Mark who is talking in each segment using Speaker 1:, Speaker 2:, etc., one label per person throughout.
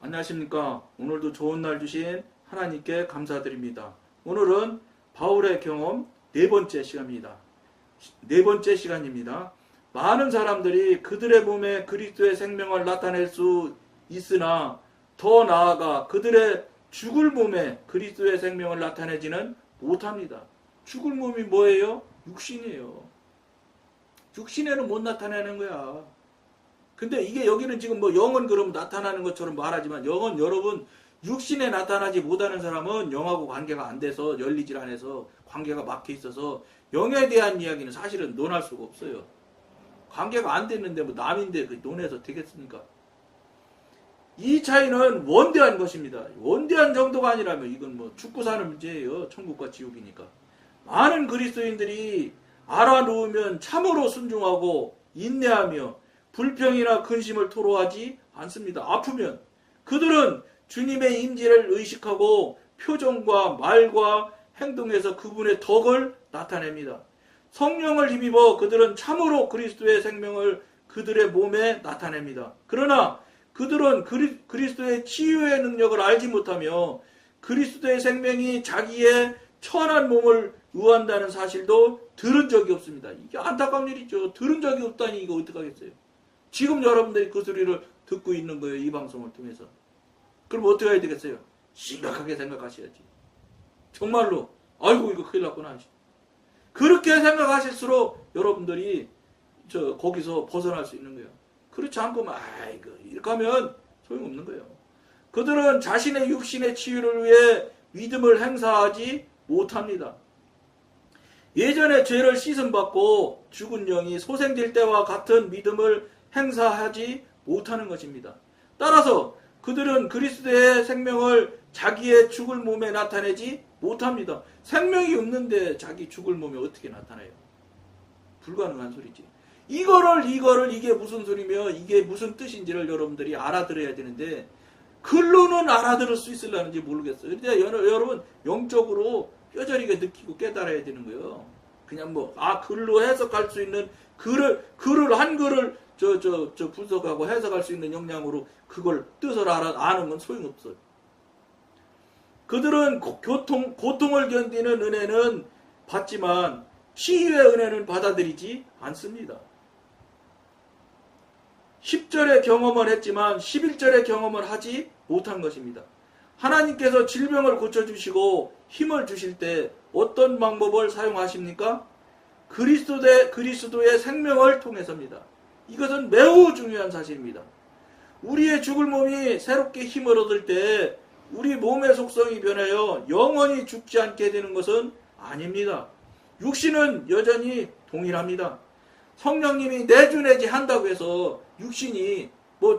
Speaker 1: 안녕하십니까. 오늘도 좋은 날 주신 하나님께 감사드립니다. 오늘은 바울의 경험 네 번째 시간입니다. 네 번째 시간입니다. 많은 사람들이 그들의 몸에 그리스도의 생명을 나타낼 수 있으나 더 나아가 그들의 죽을 몸에 그리스도의 생명을 나타내지는 못합니다. 죽을 몸이 뭐예요? 육신이에요. 육신에는 못 나타내는 거야. 근데 이게 여기는 지금 뭐 영은 그럼 나타나는 것처럼 말하지만 영은 여러분 육신에 나타나지 못하는 사람은 영하고 관계가 안 돼서 열리질 않아서 관계가 막혀 있어서 영에 대한 이야기는 사실은 논할 수가 없어요. 관계가 안 됐는데 뭐 남인데 그 논해서 되겠습니까? 이 차이는 원대한 것입니다. 원대한 정도가 아니라면 이건 뭐 죽고 사는 문제예요. 천국과 지옥이니까. 많은 그리스도인들이 알아놓으면 참으로 순종하고 인내하며 불평이나 근심을 토로하지 않습니다. 아프면 그들은 주님의 임재를 의식하고 표정과 말과 행동에서 그분의 덕을 나타냅니다. 성령을 힘입어 그들은 참으로 그리스도의 생명을 그들의 몸에 나타냅니다. 그러나 그들은 그리스도의 치유의 능력을 알지 못하며 그리스도의 생명이 자기의 천한 몸을 유한다는 사실도 들은 적이 없습니다. 이게 안타까운 일이죠. 들은 적이 없다니 이거 어떡하겠어요. 지금 여러분들이 그 소리를 듣고 있는 거예요. 이 방송을 통해서. 그럼 어떻게 해야 되겠어요? 심각하게 생각하셔야지. 정말로 아이고 이거 큰일 났구나. 그렇게 생각하실수록 여러분들이 거기서 벗어날 수 있는 거예요. 그렇지 않고 아이고 이렇게 하면 소용없는 거예요. 그들은 자신의 육신의 치유를 위해 믿음을 행사하지 못합니다. 예전에 죄를 씻음받고 죽은 영이 소생될 때와 같은 믿음을 행사하지 못하는 것입니다. 따라서 그들은 그리스도의 생명을 자기의 죽을 몸에 나타내지 못합니다. 생명이 없는데 자기 죽을 몸에 어떻게 나타나요? 불가능한 소리지. 이게 무슨 소리며 이게 무슨 뜻인지를 여러분들이 알아들어야 되는데 글로는 알아들을 수 있을라는지 모르겠어요. 그런데 여러분 영적으로 뼈저리게 느끼고 깨달아야 되는 거예요. 그냥 글로 해석할 수 있는 한글을 분석하고 해석할 수 있는 역량으로 그걸 뜻을 아는 건 소용없어요. 그들은 고통을 견디는 은혜는 받지만 치유의 은혜는 받아들이지 않습니다. 10절의 경험을 했지만 11절의 경험을 하지 못한 것입니다. 하나님께서 질병을 고쳐주시고 힘을 주실 때 어떤 방법을 사용하십니까? 그리스도의 생명을 통해서입니다. 이것은 매우 중요한 사실입니다. 우리의 죽을 몸이 새롭게 힘을 얻을 때 우리 몸의 속성이 변하여 영원히 죽지 않게 되는 것은 아닙니다. 육신은 여전히 동일합니다. 성령님이 내주내지 한다고 해서 육신이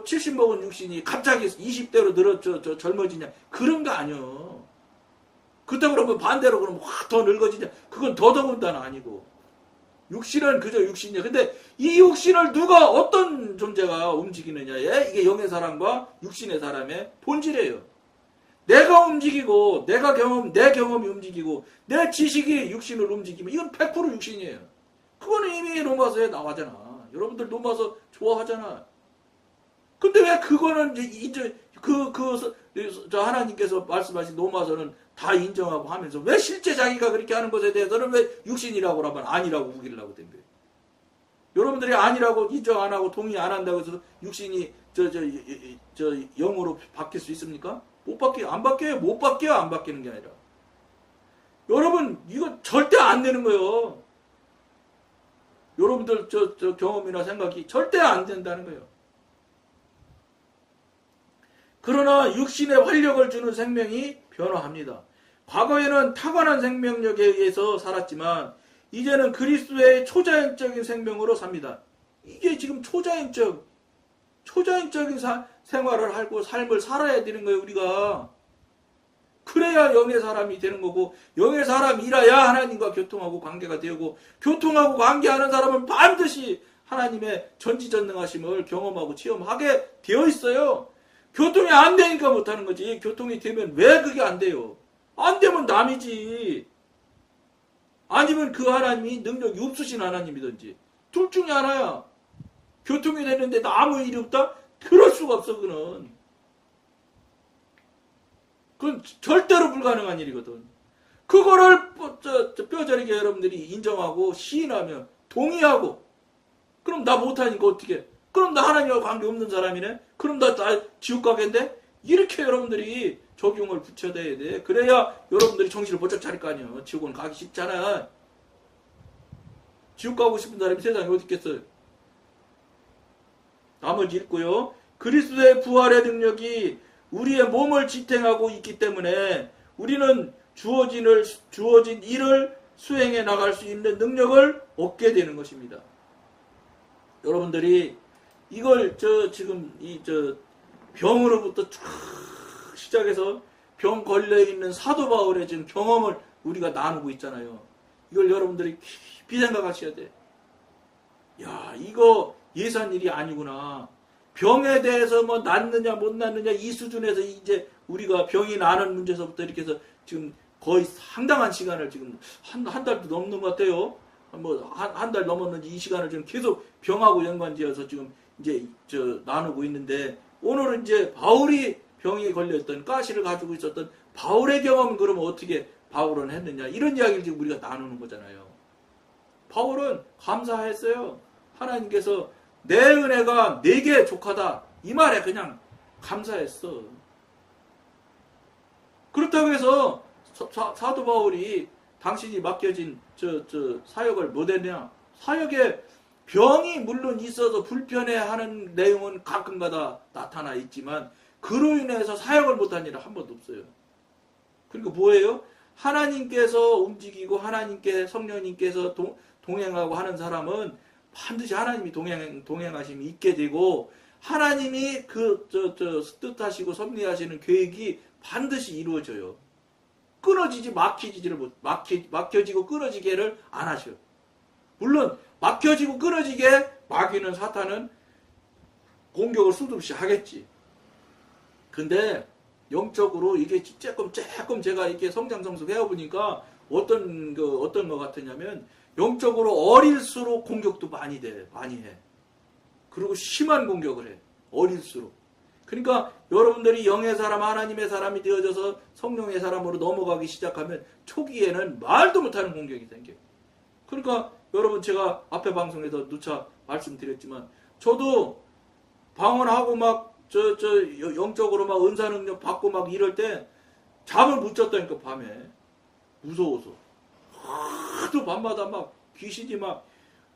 Speaker 1: 70 먹은 육신이 갑자기 20대로 젊어지냐 그런 거 아니요. 그렇다고 그러면 반대로 그러면 확 더 늙어지냐 그건 더더군다나 아니고 육신은 그저 육신이야. 근데 이 육신을 누가 어떤 존재가 움직이느냐에 이게 영의 사람과 육신의 사람의 본질이에요. 내가 움직이고 내 경험이 움직이고 내 지식이 육신을 움직이면 이건 100% 육신이에요. 그거는 이미 로마서에 나와잖아. 여러분들 로마서 좋아하잖아. 근데 왜 그거는 이제 하나님께서 말씀하신 로마서는 다 인정하고 하면서 왜 실제 자기가 그렇게 하는 것에 대해서는 왜 육신이라고 하면 아니라고 우기려고 된 거예요. 여러분들이 아니라고 인정 안 하고 동의 안 한다고 해서 육신이 영으로 바뀔 수 있습니까? 못 바뀌어요. 안 바뀌어요. 못 바뀌어요. 안 바뀌는 게 아니라. 여러분 이거 절대 안 되는 거예요. 여러분들 경험이나 생각이 절대 안 된다는 거예요. 그러나 육신의 활력을 주는 생명이 변화합니다. 과거에는 타고난 생명력에 의해서 살았지만 이제는 그리스도의 초자연적인 생명으로 삽니다. 이게 지금 초자연적인 생활을 하고 삶을 살아야 되는 거예요. 우리가. 그래야 영의 사람이 되는 거고 영의 사람이라야 하나님과 교통하고 관계가 되고 교통하고 관계하는 사람은 반드시 하나님의 전지전능하심을 경험하고 체험하게 되어 있어요. 교통이 안 되니까 못하는 거지. 교통이 되면 왜 그게 안 돼요? 안 되면 남이지. 아니면 그 하나님이 능력이 없으신 하나님이든지. 둘 중에 하나야. 교통이 되는데 아무 일이 없다? 그럴 수가 없어 그는. 그건 절대로 불가능한 일이거든. 그거를 뼈저리게 여러분들이 인정하고 시인하면 동의하고 그럼 나 못하니까 어떻게? 그럼 나 하나님과 관계없는 사람이네? 그럼 나 지옥 가겠는데? 이렇게 여러분들이 적용을 붙여야 돼. 그래야 여러분들이 정신을 번쩍 차릴 거 아니에요. 지옥은 가기 쉽잖아. 지옥 가고 싶은 사람이 세상에 어디 있겠어요. 나머지 읽고요. 그리스도의 부활의 능력이 우리의 몸을 지탱하고 있기 때문에 우리는 주어진 일을 수행해 나갈 수 있는 능력을 얻게 되는 것입니다. 여러분들이 이걸 지금 병으로부터 쫙 시작해서 병 걸려 있는 사도 바울의 지금 경험을 우리가 나누고 있잖아요. 이걸 여러분들이 깊이 생각하셔야 돼. 야, 이거 예산 일이 아니구나. 병에 대해서 뭐 낫느냐 못 낫느냐 이 수준에서 이제 우리가 병이 나는 문제서부터 이렇게 해서 지금 거의 상당한 시간을 지금 한 달도 넘는 것 같아요. 뭐 한 달 넘었는지 이 시간을 지금 계속 병하고 연관지어서 지금 이제 나누고 있는데 오늘은 이제 바울이 병에 걸렸던 가시를 가지고 있었던 바울의 경험은 그러면 어떻게 바울은 했느냐 이런 이야기를 지금 우리가 나누는 거잖아요. 바울은 감사했어요. 하나님께서 내 은혜가 내게 족하다 이 말에 그냥 감사했어. 그렇다고 해서 사도 바울이 당신이 맡겨진 사역을 못했냐? 사역에 병이 물론 있어서 불편해하는 내용은 가끔가다 나타나 있지만 그로 인해서 사역을 못한 일은 한 번도 없어요. 그리고 뭐예요? 하나님께서 움직이고 하나님께 성령님께서 동행하고 하는 반드시 하나님이 동행하심이 있게 되고 하나님이 뜻하시고 섭리하시는 계획이 반드시 이루어져요. 막혀지고 끊어지게를 안 하셔요. 물론 막혀지고 끊어지게 마귀는 사탄은 공격을 수도 없이 하겠지. 근데 영적으로 이게 조금 제가 이렇게 성장성수 해보니까 어떤 것 같으냐면 영적으로 어릴수록 공격도 많이 해. 그리고 심한 공격을 해. 어릴수록. 그러니까 여러분들이 영의 사람, 하나님의 사람이 되어져서 성령의 사람으로 넘어가기 시작하면 초기에는 말도 못하는 공격이 생겨요. 그러니까 여러분 제가 앞에 방송에서 누차 말씀드렸지만 저도 방언하고 막 영적으로 막 은사 능력 받고 막 이럴 때 잠을 못 잤다니까 밤에 무서워서 하도 밤마다 막 귀신이 막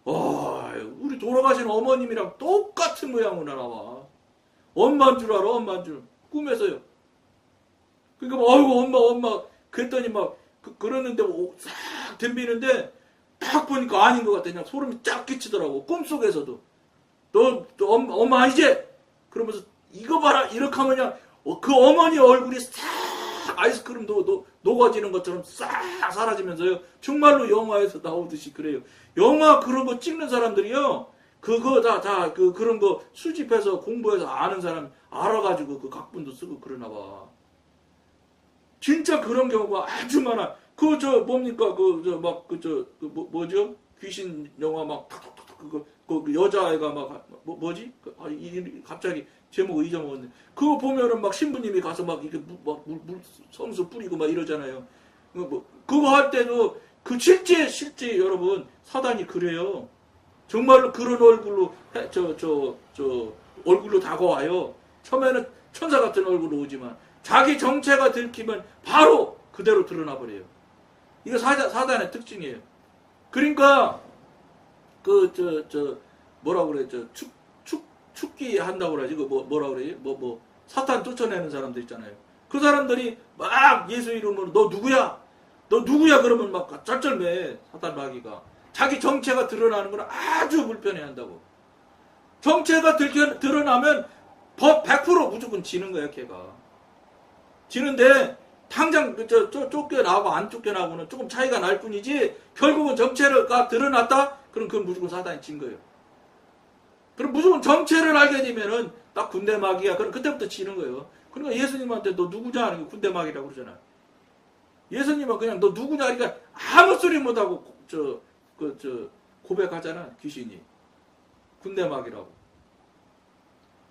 Speaker 1: 우리 돌아가신 어머님이랑 똑같은 모양으로 나와. 엄마인 줄 알아, 엄마인 줄. 꿈에서요. 그러니까 막, 아이고, 엄마. 그랬더니 막, 그러는데, 싹 덤비는데, 딱 보니까 아닌 것 같아. 그냥 소름이 쫙 끼치더라고. 꿈속에서도. 너 엄마 이제! 그러면서, 이거 봐라! 이렇게 하면 그냥, 그 어머니 얼굴이 싹 아이스크림도 녹아지는 것처럼 싹 사라지면서요. 정말로 영화에서 나오듯이 그래요. 영화 그런 거 찍는 사람들이요. 그거 그런 거 수집해서 공부해서 아는 사람 알아가지고 그 각본도 쓰고 그러나 봐. 진짜 그런 경우가 아주 많아. 뭡니까? 뭐죠? 귀신 영화 막 탁탁탁 그 여자애가 막 뭐지? 갑자기 제목을 잊어먹었네. 그거 보면은 막 신부님이 가서 막 이렇게 물 성수 뿌리고 막 이러잖아요. 그거 할 때도 실제 여러분 사단이 그래요. 정말로 그런 얼굴로 얼굴로 다가와요. 처음에는 천사 같은 얼굴로 오지만 자기 정체가 들키면 바로 그대로 드러나 버려요. 이거 사단의 특징이에요. 그러니까 뭐라 그래 축기 한다고 그러지. 뭐라 그래? 사탄 쫓아내는 사람들 있잖아요. 그 사람들이 막 예수 이름으로 너 누구야? 그러면 막 쩔쩔매 사탄 마귀가. 자기 정체가 드러나는 걸 아주 불편해한다고. 정체가 드러나면 100% 무조건 지는 거야, 걔가. 지는데 당장 쫓겨나고 안 쫓겨나고는 조금 차이가 날 뿐이지 결국은 정체가 드러났다? 그럼 그건 무조건 사단이 진 거예요. 그럼 무조건 정체를 알게 되면은 딱 군대 마귀야. 그럼 그때부터 지는 거예요. 그러니까 예수님한테 너 누구냐 하는 게 군대 마귀라고 그러잖아. 예수님은 그냥 너 누구냐 하니까 아무 소리 못하고 고백하잖아, 귀신이. 군대 마귀라고.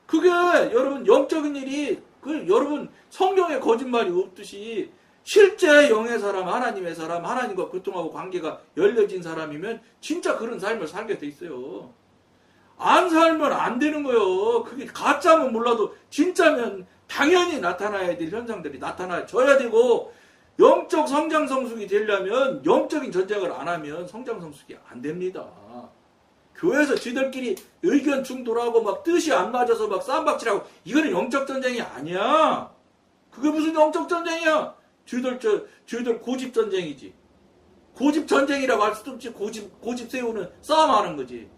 Speaker 1: 그게 여러분 영적인 일이 여러분 성경에 거짓말이 없듯이 실제 영의 사람, 하나님의 사람, 하나님과 교통하고 관계가 열려진 사람이면 진짜 그런 삶을 살게 돼 있어요. 안 살면 안 되는 거예요. 그게 가짜면 몰라도 진짜면 당연히 나타나야 될 현상들이 나타나줘야 되고, 영적 성장 성숙이 되려면 영적인 전쟁을 안 하면 성장 성숙이 안 됩니다. 교회에서 지들끼리 의견 충돌하고 막 뜻이 안 맞아서 막 쌈박질하고, 이거는 영적 전쟁이 아니야. 그게 무슨 영적 전쟁이야? 저희들 고집 전쟁이지. 고집 전쟁이라고 할 수도 없지. 고집 세우는 싸움하는 거지.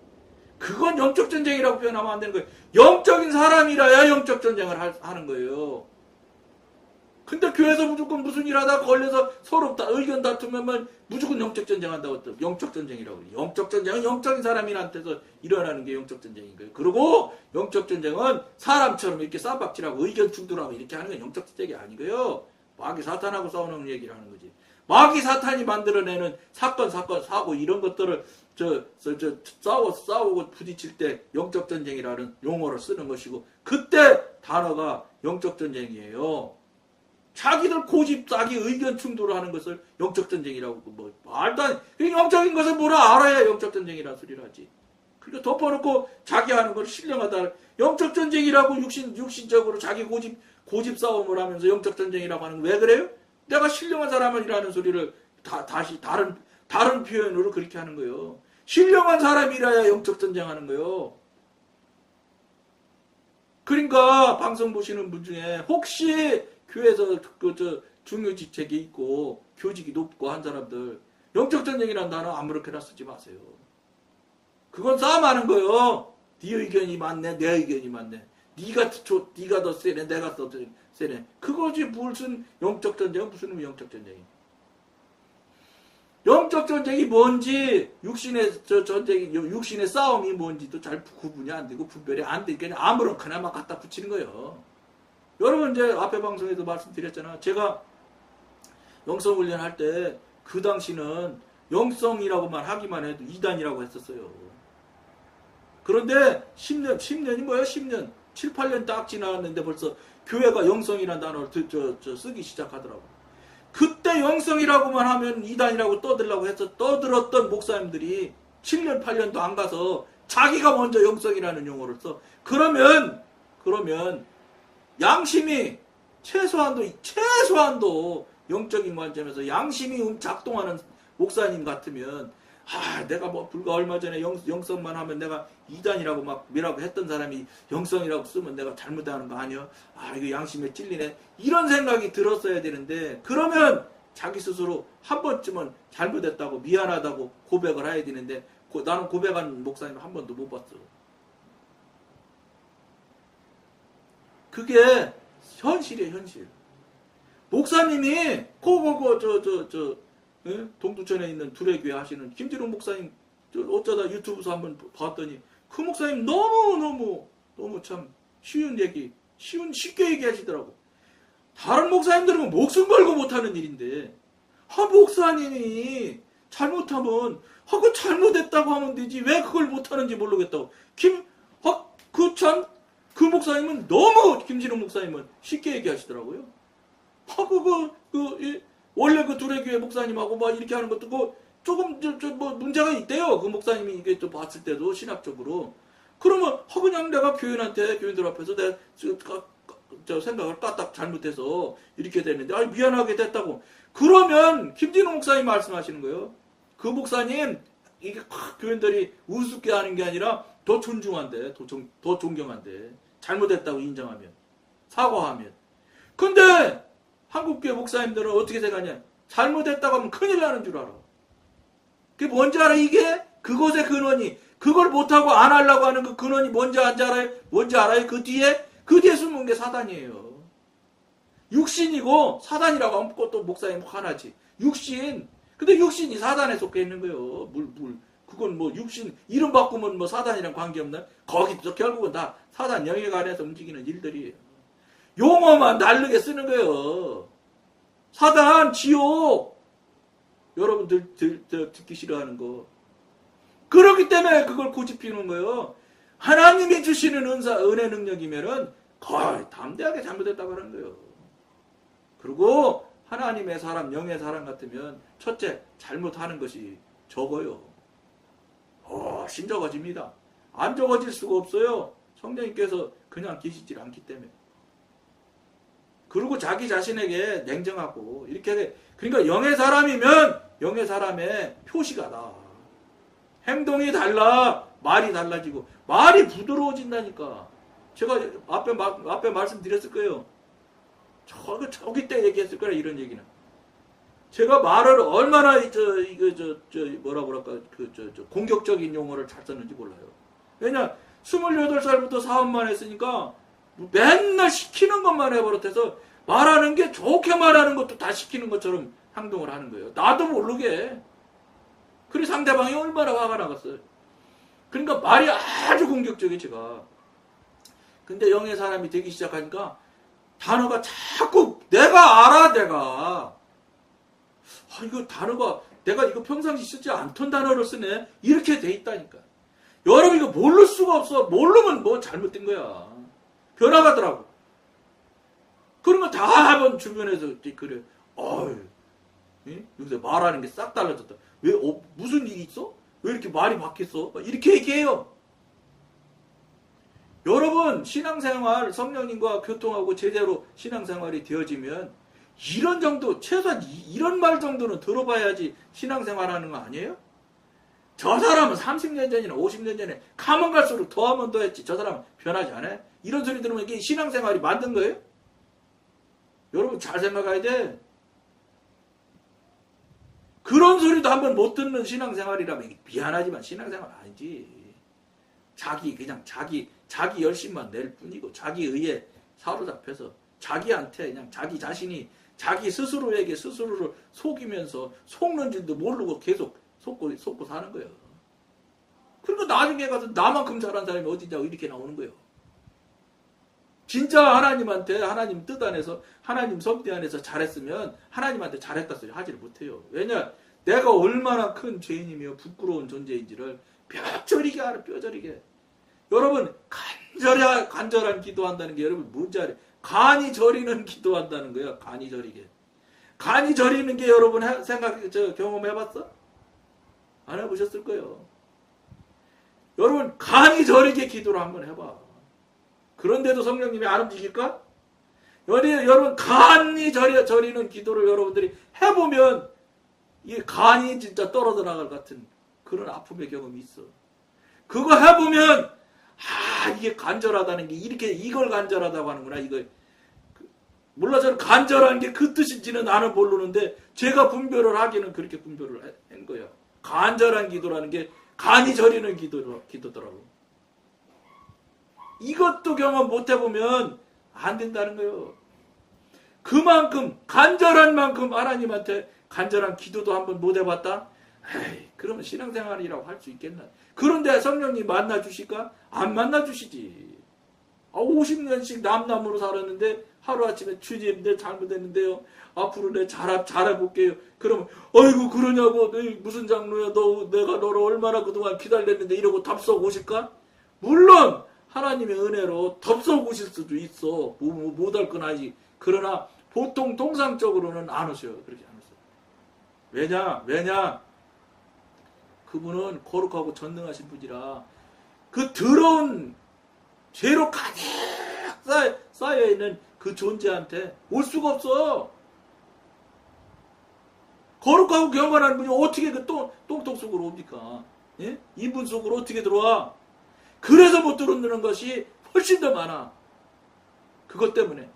Speaker 1: 그건 영적 전쟁이라고 표현하면 안 되는 거예요. 영적인 사람이라야 영적 전쟁을 하는 거예요. 근데 교회에서 무조건 무슨 일 하다 걸려서 서로 의견 다투면 무조건 영적 전쟁 한다고 또 영적 전쟁이라고 그래요. 영적 전쟁은 영적인 사람한테서 일어나는 게 영적 전쟁인 거예요. 그리고 영적 전쟁은 사람처럼 이렇게 쌈박질하고 의견 충돌하고 이렇게 하는 건 영적 전쟁이 아니고요. 마귀 사탄하고 싸우는 얘기를 하는 거지. 마귀 사탄이 만들어내는 사건, 사고 이런 것들을 싸우고 부딪힐 때 영적 전쟁이라는 용어를 쓰는 것이고, 그때 단어가 영적 전쟁이에요. 자기들 고집, 자기 의견 충돌을 하는 것을 영적 전쟁이라고, 말도 안 돼. 영적인 것을 뭐라 알아야 영적 전쟁이라는 소리를 하지. 그러니까 덮어놓고 자기 하는 걸 신령하다. 영적 전쟁이라고 육신적으로 자기 고집 싸움을 하면서 영적 전쟁이라고 하는 거 왜 그래요? 내가 신령한 사람이라는 소리를 다시 다른 표현으로 그렇게 하는 거예요. 신령한 사람이라야 영적 전쟁하는 거예요. 그러니까 방송 보시는 분 중에 혹시 교회에서 중요 직책이 있고 교직이 높고 한 사람들, 영적 전쟁이라는 단어 아무렇게나 쓰지 마세요. 그건 싸움하는 거예요. 네 의견이 맞네, 내 의견이 맞네. 네가 더 세네, 내가 더 세네. 그거지. 무슨 영적 전쟁은 무슨 영적 전쟁이? 영적 전쟁이 뭔지, 육신의 싸움이 뭔지도 잘 구분이 안 되고 분별이 안 되니까 아무렇게나 막 갖다 붙이는 거예요. 여러분, 이제 앞에 방송에도 말씀드렸잖아. 제가 영성 훈련할 때 그 당시는 영성이라고만 하기만 해도 2단이라고 했었어요. 그런데 10년이 뭐야? 10년, 7, 8년 딱 지났는데 벌써 교회가 영성이라는 단어를 쓰기 시작하더라고. 그때 영성이라고만 하면 2단이라고 떠들었던 목사님들이 7년, 8년도 안 가서 자기가 먼저 영성이라는 용어를 써. 그러면 양심이 최소한도 영적인 관점에서 양심이 작동하는 목사님 같으면, 내가 불과 얼마 전에 영성만 하면 내가 2단이라고 막 뭐라고 했던 사람이 영성이라고 쓰면 내가 잘못하는 거 아니야? 이거 양심에 찔리네. 이런 생각이 들었어야 되는데, 그러면 자기 스스로 한 번쯤은 잘못했다고 미안하다고 고백을 해야 되는데, 나는 고백한 목사님 한 번도 못 봤어. 그게 현실이에요, 현실. 목사님이 동두천에 있는 두레교회 하시는 김지룡 목사님, 어쩌다 유튜브에서 한번 봤더니 그 목사님 너무 참 쉽게 얘기하시더라고. 다른 목사님들은 목숨 걸고 못하는 일인데, 목사님이 잘못하면 그 잘못했다고 하면 되지 왜 그걸 못하는지 모르겠다고. 그 목사님은 김진웅 목사님은 쉽게 얘기하시더라고요. 원래 그 두레교회 목사님하고 막 이렇게 하는 것도 조금 문제가 있대요. 그 목사님이 이게 또 봤을 때도 신학적으로. 그러면 그냥 내가 교인들 앞에서 내가 생각을 까딱 잘못해서 이렇게 됐는데 미안하게 됐다고. 그러면 김진웅 목사님 말씀하시는 거예요. 그 목사님 이게 교인들이 우습게 하는 게 아니라 더 존중한대, 더 존경한대. 잘못했다고 인정하면, 사과하면. 근데 한국교회 목사님들은 어떻게 생각하냐? 잘못했다고 하면 큰일 나는 줄 알아. 그게 뭔지 알아? 이게 그것의 근원이, 그걸 못하고 안 하려고 하는 그 근원이 뭔지 알아요? 그 뒤에 숨은 게 사단이에요. 육신이고 사단이라고 하면 또 목사님 화나지. 근데 육신이 사단에 속해 있는 거예요. 그건 육신 이름 바꾸면 사단이랑 관계없나? 거기도 결국은 다 사단 영역 안에서 움직이는 일들이에요. 용어만 다르게 쓰는 거예요. 사단, 지옥. 여러분들 듣기 싫어하는 거. 그렇기 때문에 그걸 고집피는 거예요. 하나님이 주시는 은혜 능력이면은 거의 담대하게 잘못했다고 하는 거예요. 그리고 하나님의 사람, 영의 사람 같으면 첫째, 잘못하는 것이 적어요. 훨씬 적어집니다. 안 적어질 수가 없어요. 성령님께서 그냥 계시질 않기 때문에. 그리고 자기 자신에게 냉정하고 이렇게, 그러니까 영의 사람이면 영의 사람의 표시가 나. 행동이 달라, 말이 달라지고, 말이 부드러워진다니까. 제가 앞에 말씀드렸을 거예요. 저기 때 얘기했을 거라, 이런 얘기는. 제가 말을 얼마나 뭐라 그럴까, 공격적인 용어를 잘 썼는지 몰라요. 왜냐, 28살부터 사업만 했으니까 맨날 시키는 것만 해버릇해서 말하는 게 좋게 말하는 것도 다 시키는 것처럼 행동을 하는 거예요. 나도 모르게. 그리고 상대방이 얼마나 화가 나갔어요. 그러니까 말이 아주 공격적이에요, 제가. 근데 영의 사람이 되기 시작하니까 단어가 자꾸 내가 알아, 내가. 이거 단어가 내가 이거 평상시 쓰지 않던 단어를 쓰네. 이렇게 돼 있다니까. 여러분 이거 모를 수가 없어. 모르면 뭐 잘못된 거야. 변화가더라고. 그런 거 다 한번 주변에서 그래. 여기서 말하는 게 싹 달라졌다. 왜 무슨 일이 있어? 왜 이렇게 말이 바뀌었어? 이렇게 얘기해요. 여러분 신앙생활 성령님과 교통하고 제대로 신앙생활이 되어지면 이런 정도, 최소한 이런 말 정도는 들어봐야지 신앙생활하는 거 아니에요? 저 사람은 30년 전이나 50년 전에 가면 갈수록 더하면 더했지. 저 사람은 변하지 않아요? 이런 소리 들으면 이게 신앙생활이 만든 거예요? 여러분 잘 생각해야 돼. 그런 소리도 한번 못 듣는 신앙생활이라면 미안하지만 신앙생활 아니지. 그냥 자기 열심만 낼 뿐이고, 자기 의에 사로잡혀서 자기한테 그냥 자기 자신이 자기 스스로에게 스스로를 속이면서 속는 줄도 모르고 계속 속고 사는 거예요. 그러니까 나중에 가서 나만큼 잘한 사람이 어디냐고 이렇게 나오는 거예요. 진짜 하나님한테 하나님 뜻 안에서 하나님 섭리 안에서 잘했으면 하나님한테 잘했다 소리 하지를 못해요. 왜냐? 내가 얼마나 큰 죄인이며 부끄러운 존재인지를 뼈저리게 알아, 뼈저리게. 여러분 간절한 기도한다는 게 여러분 뭔지 알아요? 간이 저리는 기도한다는 거예요. 간이 저리게. 간이 저리는 게 여러분 경험해봤어? 안 해보셨을 거예요. 여러분 간이 저리게 기도를 한번 해봐. 그런데도 성령님이 안 움직일까? 여러분 간이 저리는 기도를 여러분들이 해보면 이 간이 진짜 떨어져 나갈 같은 그런 아픔의 경험이 있어. 그거 해보면 이게 간절하다는 게 이걸 간절하다고 하는구나. 물론 저는 간절한 게 그 뜻인지는 나는 모르는데 제가 분별을 하기는 그렇게 분별을 한 거야. 간절한 기도라는 게 간이 저리는 기도더라고. 이것도 경험 못 해보면 안 된다는 거예요. 그만큼 간절한 만큼 하나님한테 간절한 기도도 한번 못 해봤다? 그러면 신앙생활이라고 할 수 있겠나? 그런데 성령님 만나주실까? 안 만나주시지. 50년씩 남남으로 살았는데 하루아침에 주님 내 잘못했는데요. 앞으로 내 잘해볼게요. 그러면 어이구 그러냐고 무슨 장로야 내가 너를 얼마나 그동안 기다렸는데 이러고 답석 오실까? 물론 하나님의 은혜로 덥석 오실 수도 있어. 못할 건 아니지. 그러나 보통 통상적으로는 안 오셔요. 그렇게 안 오셔요. 왜냐? 그분은 거룩하고 전능하신 분이라 그 더러운 죄로 가득 쌓여있는 그 존재한테 올 수가 없어. 거룩하고 경건한 분이 어떻게 그 똥통 속으로 옵니까? 예? 이분 속으로 어떻게 들어와? 그래서 못 들어오는 것이 훨씬 더 많아. 그것 때문에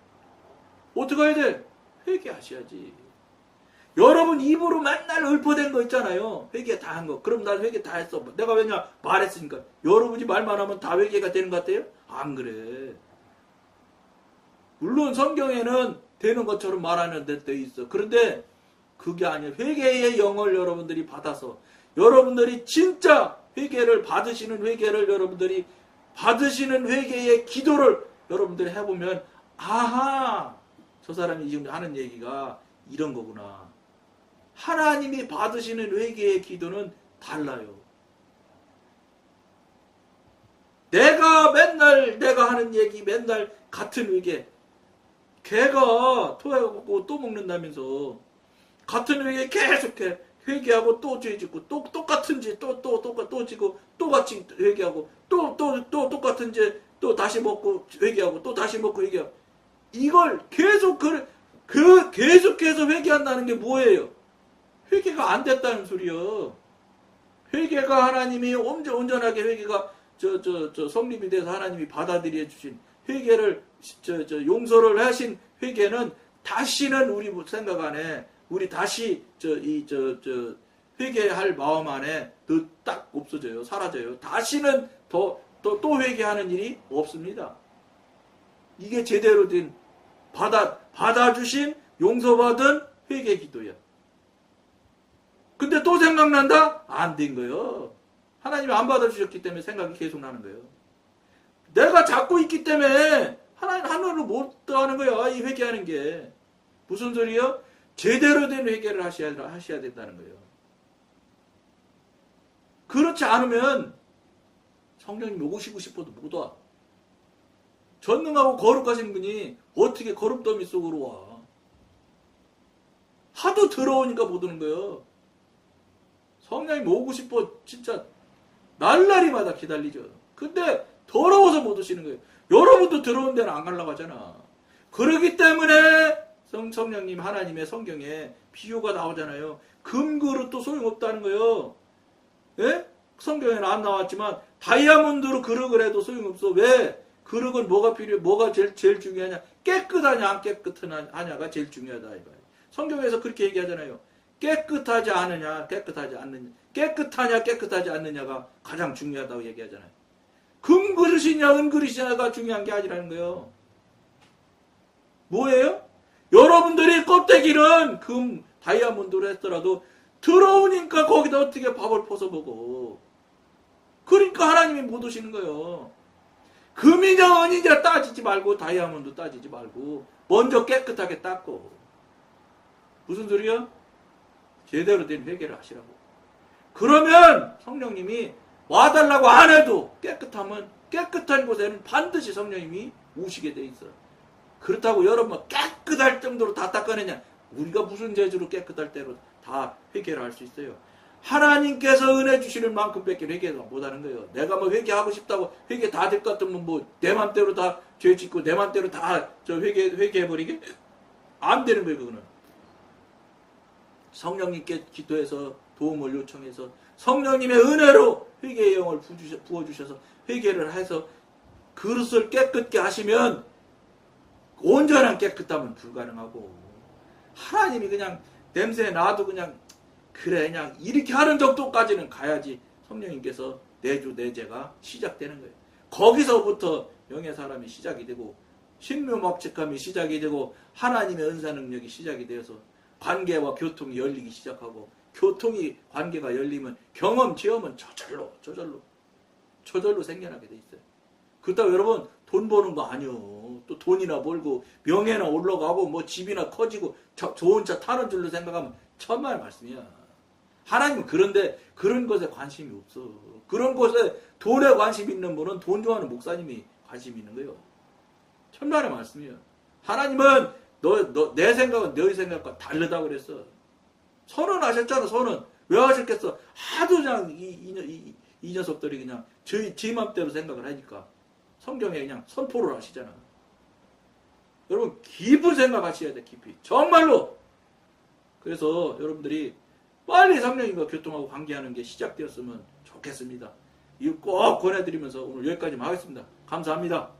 Speaker 1: 어떻게 해야 돼? 회개하셔야지. 여러분 입으로 맨날 읊어댄 거 있잖아요. 회개 다 한 거. 그럼 난 회개 다 했어. 내가 왜냐? 말했으니까. 여러분이 말만 하면 다 회개가 되는 것 같아요? 안 그래. 물론 성경에는 되는 것처럼 말하는 데 있어. 그런데 그게 아니에요. 회개의 영을 여러분들이 받아서 여러분들이 진짜 회개를 받으시는 회개를 여러분들이 받으시는 회개의 기도를 여러분들이 해보면 아하! 저 사람이 지금 하는 얘기가 이런 거구나. 하나님이 받으시는 회개의 기도는 달라요. 내가 하는 얘기 맨날 같은 회개. 개가 토해갖고 또 먹는다면서 같은 회개 계속해. 회개하고 또 죄 짓고 또 똑같은 죄 또 지고 또 같이 회개하고 또 똑같은 죄 또 다시 먹고 회개하고 또 다시 먹고 회개하고 이걸 계속 계속해서 회개한다는 게 뭐예요? 회개가 안 됐다는 소리요. 회개가 하나님이 온전하게 회개가 성립이 돼서 하나님이 받아들여 주신 회개를 용서를 하신 회개는 다시는 우리 생각 안에 우리 다시 회개할 마음 안에 딱 없어져요. 사라져요. 다시는 또 회개하는 일이 없습니다. 이게 제대로 된 받아주신 용서받은 회개 기도야. 근데 또 생각난다? 안 된 거예요. 하나님이 안 받아주셨기 때문에 생각이 계속 나는 거예요. 내가 잡고 있기 때문에 하나님을 못 하는 거야. 이 회개하는 게. 무슨 소리요? 제대로 된 회개를 하셔야 된다는 거예요. 그렇지 않으면 성령님이 오시고 싶어도 못 와. 전능하고 거룩하신 분이 어떻게 거룩더미 속으로 와. 하도 더러우니까 못 오는 거예요. 성령님 오고 싶어 진짜 날라리마다 기다리죠. 근데 더러워서 못 오시는 거예요. 여러분도 더러운 데는 안 가려고 하잖아. 그러기 때문에 성령님 하나님의 성경에 비유가 나오잖아요. 금그릇도 소용없다는 거예요. 예? 성경에는 안 나왔지만 다이아몬드로 그릇을 해도 소용없어. 왜? 그릇은 뭐가 필요해? 뭐가 제일 중요하냐? 깨끗하냐 안 깨끗하냐가 제일 중요하다. 성경에서 그렇게 얘기하잖아요. 깨끗하지 않느냐 깨끗하지 않느냐 깨끗하냐 깨끗하지 않느냐가 가장 중요하다고 얘기하잖아요. 금그릇이냐 은그릇이냐가 중요한 게 아니라는 거예요. 뭐예요? 여러분들이 껍데기는 다이아몬드로 했더라도 더러우니까 거기다 어떻게 밥을 퍼서 먹어. 그러니까 하나님이 못 오시는 거예요. 금이냐 은이냐 따지지 말고 다이아몬드 따지지 말고 먼저 깨끗하게 닦고. 무슨 소리야? 제대로 된 회개를 하시라고. 그러면 성령님이 와달라고 안 해도 깨끗한 곳에는 반드시 성령님이 오시게 돼 있어요. 그렇다고 여러분 깨끗할 정도로 다 닦아내냐? 우리가 무슨 재주로 깨끗할 때로 다 회개를 할 수 있어요. 하나님께서 은혜 주시는 만큼밖에 회개를 못하는 거예요. 내가 뭐 회개하고 싶다고 회개 다 될 것 같으면 뭐 내 맘대로 다 죄 짓고 내 맘대로 다 회개해버리게? 안 되는 거예요. 그거는. 성령님께 기도해서 도움을 요청해서 성령님의 은혜로 회개의 영을 부어주셔서 회개를 해서 그릇을 깨끗게 하시면 온전한 깨끗함은 불가능하고 하나님이 그냥 냄새 나도 그냥 이렇게 하는 정도까지는 가야지 성령님께서 내주 내재가 시작되는 거예요. 거기서부터 영의 사람이 시작이 되고 신묘막측함이 시작이 되고 하나님의 은사 능력이 시작이 되어서 관계와 교통이 열리기 시작하고 관계가 열리면 경험, 체험은 저절로 생겨나게 돼 있어요. 그렇다고 여러분 돈 버는 거 아니요. 또 돈이나 벌고 명예나 올라가고 뭐 집이나 커지고 좋은 차 타는 줄로 생각하면 천만의 말씀이야. 하나님은 그런 것에 관심이 없어. 그런 것에 돈에 관심 있는 분은 돈 좋아하는 목사님이 관심 있는 거예요. 천만의 말씀이야. 하나님은 내 생각은 너희 생각과 다르다고 그랬어. 선언하셨잖아. 선언. 왜 하셨겠어? 하도 그냥 이 녀석들이 그냥 제 맘대로 생각을 하니까 성경에 그냥 선포를 하시잖아. 여러분 깊은 생각하셔야 돼. 깊이. 정말로. 그래서 여러분들이 빨리 성령님과 교통하고 관계하는 게 시작되었으면 좋겠습니다. 이거 꼭 권해드리면서 오늘 여기까지만 하겠습니다. 감사합니다.